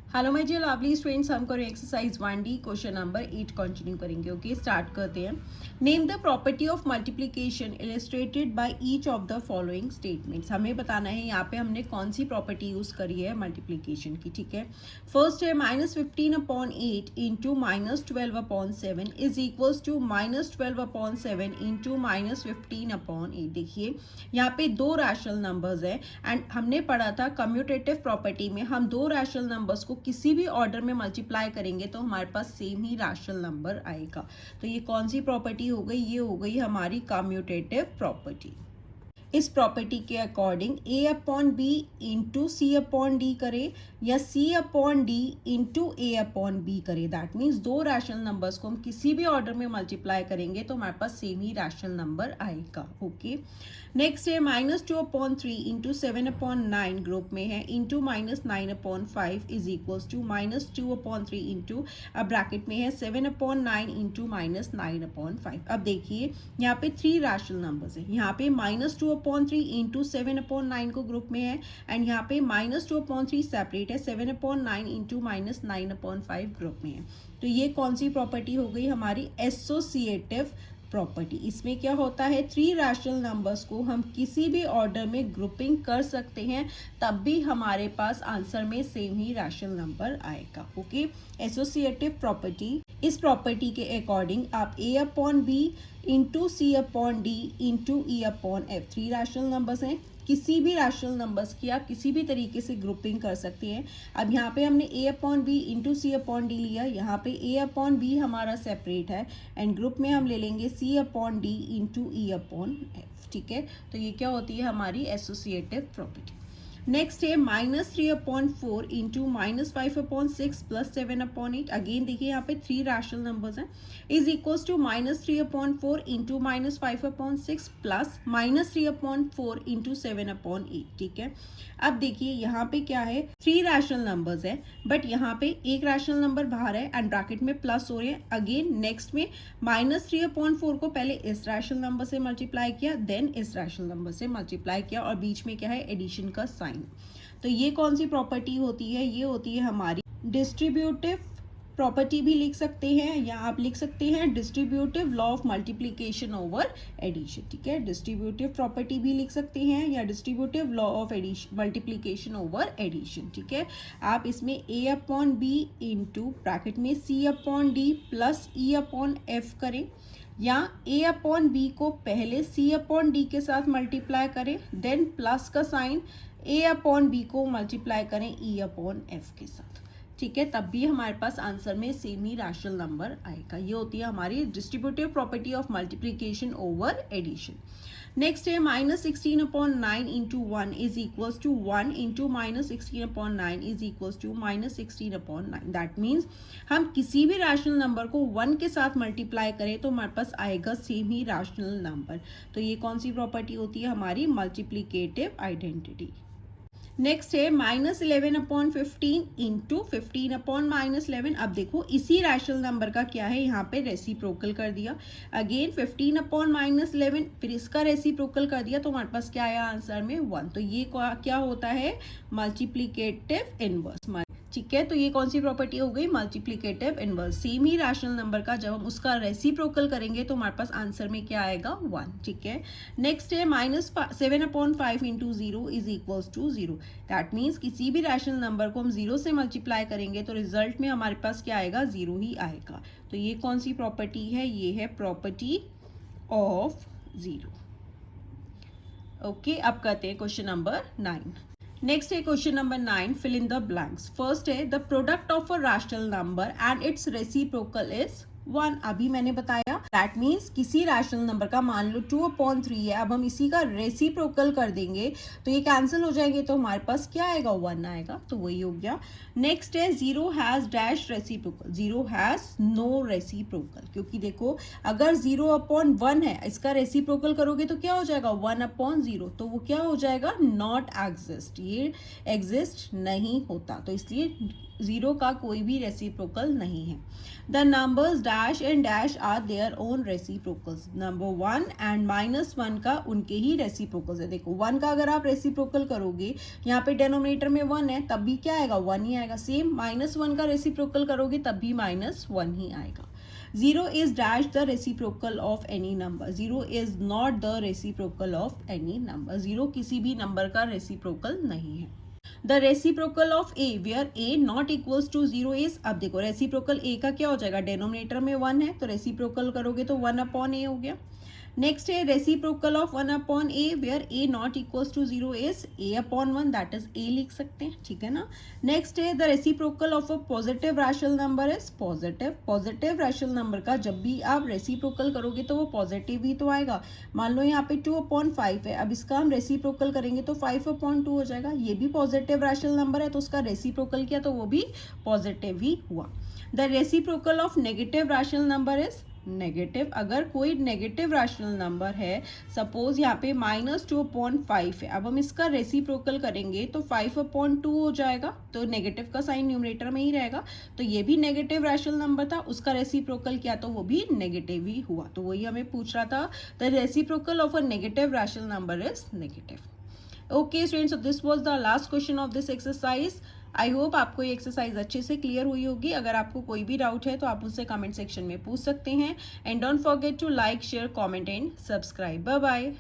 Hello my dear lovely students, हम करें exercise 1D question number 8 continue करेंगे। Okay, start करते हैं। Name the property of multiplication illustrated by each of the following statements. हमें बताना है यहाँ पे हमने कौन सी प्रॉपर्टी यूज करी है मल्टीप्लिकेशन की। ठीक है, फर्स्ट है -15/8 into -12/7 is equals to -12/7 into -15/8। देखिए यहाँ पे दो रैशनल नंबर्स है एंड हमने पढ़ा था कम्यूटेटिव प्रॉपर्टी में हम दो रैशनल नंबर्स को किसी भी ऑर्डर में मल्टीप्लाई करेंगे तो हमारे पास सेम ही रैशनल नंबर आएगा। तो ये कौन सी प्रॉपर्टी हो गई? ये हो गई हमारी कम्यूटेटिव प्रॉपर्टी। इस प्रॉपर्टी के according a upon B into C upon D करे या c upon D into a upon B करे। दैट मीन्स दो रैशनल नंबर्स को हम किसी भी ऑर्डर में मल्टीप्लाई करेंगे तो हमारे पास सेम ही रैशनल नंबर आएगा। ओके, नेक्स्ट है -2/3 इंटू 7/9 ग्रुप में है into -9/5 is equals to -2/3 into अब ब्रैकेट में है 7/9 इंटू -9/5। अब देखिए यहाँ पे थ्री रैशनल नंबर्स है, यहाँ पे -2/3 इंटू 7/9 को ग्रुप में है एंड यहाँ पे -2/3 सेपरेट है, 7/9 इंटू -9/5 ग्रुप में है। तो ये कौन सी प्रॉपर्टी हो गई? हमारी एसोसिएटिव प्रॉपर्टी। इसमें क्या होता है, थ्री रैशनल नंबर्स को हम किसी भी ऑर्डर में ग्रुपिंग कर सकते हैं तब भी हमारे पास आंसर में सेम ही रैशनल नंबर आएगा। Okay, associative property. इस प्रॉपर्टी के अकॉर्डिंग आप a upon B into C upon D into E upon F, three rational numbers हैं, किसी भी रैशनल नंबर्स की आप किसी भी तरीके से ग्रुपिंग कर सकते हैं। अब यहाँ पे हमने a upon B into C upon D लिया, यहाँ पे a अपॉन बी हमारा सेपरेट है एंड ग्रुप में हम ले लेंगे c upon D into E upon F. ठीक है, तो ये क्या होती है हमारी एसोसिएटिव प्रॉपर्टी। नेक्स्ट है -3/4 इंटू -5/6 प्लस 7/8। अगेन देखिए यहाँ पे थ्री रैशनल नंबर्स हैं, is equals to -3/4 into -5/6 plus -3/4 into 7/8। ठीक है, अब देखिए यहाँ पे क्या है, थ्री रैशनल नंबर्स है बट यहाँ पे एक रैशनल नंबर बाहर है एंड ब्रैकेट में प्लस हो रहे हैं। अगेन नेक्स्ट में -3/4 को पहले इस रैशनल नंबर से मल्टीप्लाई किया, देन इस रैशनल नंबर से मल्टीप्लाई किया और बीच में क्या है, एडिशन का साइन। तो ये कौन सी प्रॉपर्टी होती है? ये होती है हमारी डिस्ट्रीब्यूटिव प्रॉपर्टी भी लिख सकते हैं या आप लिख सकते हैं distributive law of multiplication over addition. ठीक है, डिस्ट्रीब्यूटिव प्रॉपर्टी भी लिख सकते हैं या distributive law of addition multiplication over addition. ठीक है, आप इसमें a upon B into bracket में c upon D plus e upon F करें या a अपॉन बी को पहले c अपॉन डी के साथ मल्टीप्लाई करें देन प्लस का साइन a अपॉन बी को मल्टीप्लाई करें e अपॉन एफ के साथ। ठीक है, तब भी हमारे पास आंसर में सेम ही रैशनल नंबर आएगा। ये होती है हमारी distributive property of multiplication over addition. Next है -16/9 into 1 is equals to 1 into -16/9 is equals to -16/9। That means हम किसी भी रैशनल नंबर को 1 के साथ मल्टीप्लाई करें तो हमारे पास आएगा सेम ही रैशनल नंबर। तो ये कौन सी प्रॉपर्टी होती है? हमारी मल्टीप्लिकेटिव आइडेंटिटी। नेक्स्ट है -11/15 इंटू 15/-11। अब देखो इसी रैशनल नंबर का क्या है, यहाँ पे रेसिप्रोकल कर दिया। अगेन 15/-11 फिर इसका रेसिप्रोकल कर दिया तो हमारे पास क्या आया आंसर में 1। तो ये क्या होता है? Multiplicative inverse. ठीक है, तो ये कौन सी प्रॉपर्टी हो गई? Multiplicative inverse. सेम ही रैशनल नंबर का जब हम उसका रेसिप्रोकल करेंगे तो हमारे पास आंसर में क्या आएगा? 1। ठीक है, नेक्स्ट है -7/5 into 0 is equals to 0। That means किसी भी रैशनल नंबर को हम 0 से मल्टीप्लाई करेंगे तो रिजल्ट में हमारे पास क्या आएगा? 0 ही आएगा। तो ये कौन सी प्रॉपर्टी है? ये है प्रॉपर्टी ऑफ 0। ओके, अब करते हैं क्वेश्चन नंबर 9। नेक्स्ट है question number 9, fill in the blanks. First है the product of a rational number and its reciprocal is 1। अभी मैंने बताया दैट मीन्स किसी रैशनल नंबर का मान लो 2/3 है, अब हम इसी का रेसिप्रोकल कर देंगे तो ये कैंसिल हो जाएंगे तो हमारे पास क्या आएगा? 1 आएगा। तो वही हो गया। नेक्स्ट है 0 has dash reciprocal. 0 has no reciprocal, क्योंकि देखो अगर 0/1 है इसका रेसिप्रोकल करोगे तो क्या हो जाएगा? 1/0। तो वो क्या हो जाएगा? नॉट एग्जिस्ट, ये एग्जिस्ट नहीं होता। तो इसलिए जीरो का कोई भी रेसिप्रोकल नहीं है। The numbers dash and dash are their own reciprocals. Number 1 and -1 का उनके ही रेसिप्रोकल्स है। देखो 1 का अगर आप रेसिप्रोकल करोगे, यहाँ पे डेनोमिनेटर में 1 है, तब भी क्या आएगा, 1 ही आएगा। सेम -1 का रेसिप्रोकल करोगे तब भी -1 ही आएगा। 0 is dash the reciprocal of any number. 0 is not the reciprocal of any number. 0 किसी भी नंबर का रेसिप्रोकल नहीं है। The reciprocal of A where A not equals to 0 is, अब देखो रेसिप्रोकल ए का क्या हो जाएगा, डेनोमिनेटर में 1 है तो रेसिप्रोकल करोगे तो 1 अपॉन ए हो गया। नेक्स्ट है reciprocal of 1 upon A where A not equals to 0 is A upon 1, that is A लिख सकते हैं, ठीक है ना। नेक्स्ट है the reciprocal of a positive rational number is positive. Positive rational number का जब भी आप रेसिप्रोकल करोगे तो वो पॉजिटिव ही तो आएगा। मान लो यहाँ पे 2/5 है, अब इसका हम रेसिप्रोकल करेंगे तो 5/2 हो जाएगा। ये भी पॉजिटिव रैशनल नंबर है तो उसका रेसिप्रोकल किया तो वो भी पॉजिटिव ही हुआ। The reciprocal of negative rational number is negative. अगर कोई नेगेटिव रैशनल नंबर है, सपोज यहाँ पे -2/5 है, अब हम इसका रेसिप्रोकल करेंगे तो 5/2 हो जाएगा, तो नेगेटिव का साइन न्यूमरेटर में ही रहेगा। तो ये भी नेगेटिव रैशनल नंबर था, उसका रेसिप्रोकल किया तो वो भी नेगेटिव ही हुआ। तो वही हमें पूछ रहा था, the reciprocal of a negative rational number is negative. Okay students, so this was the last question of this exercise. I hope आपको ये एक्सरसाइज अच्छे से क्लियर हुई होगी। अगर आपको कोई भी डाउट है तो आप मुझसे कमेंट सेक्शन में पूछ सकते हैं। And don't forget to like, share, comment and subscribe. Bye bye.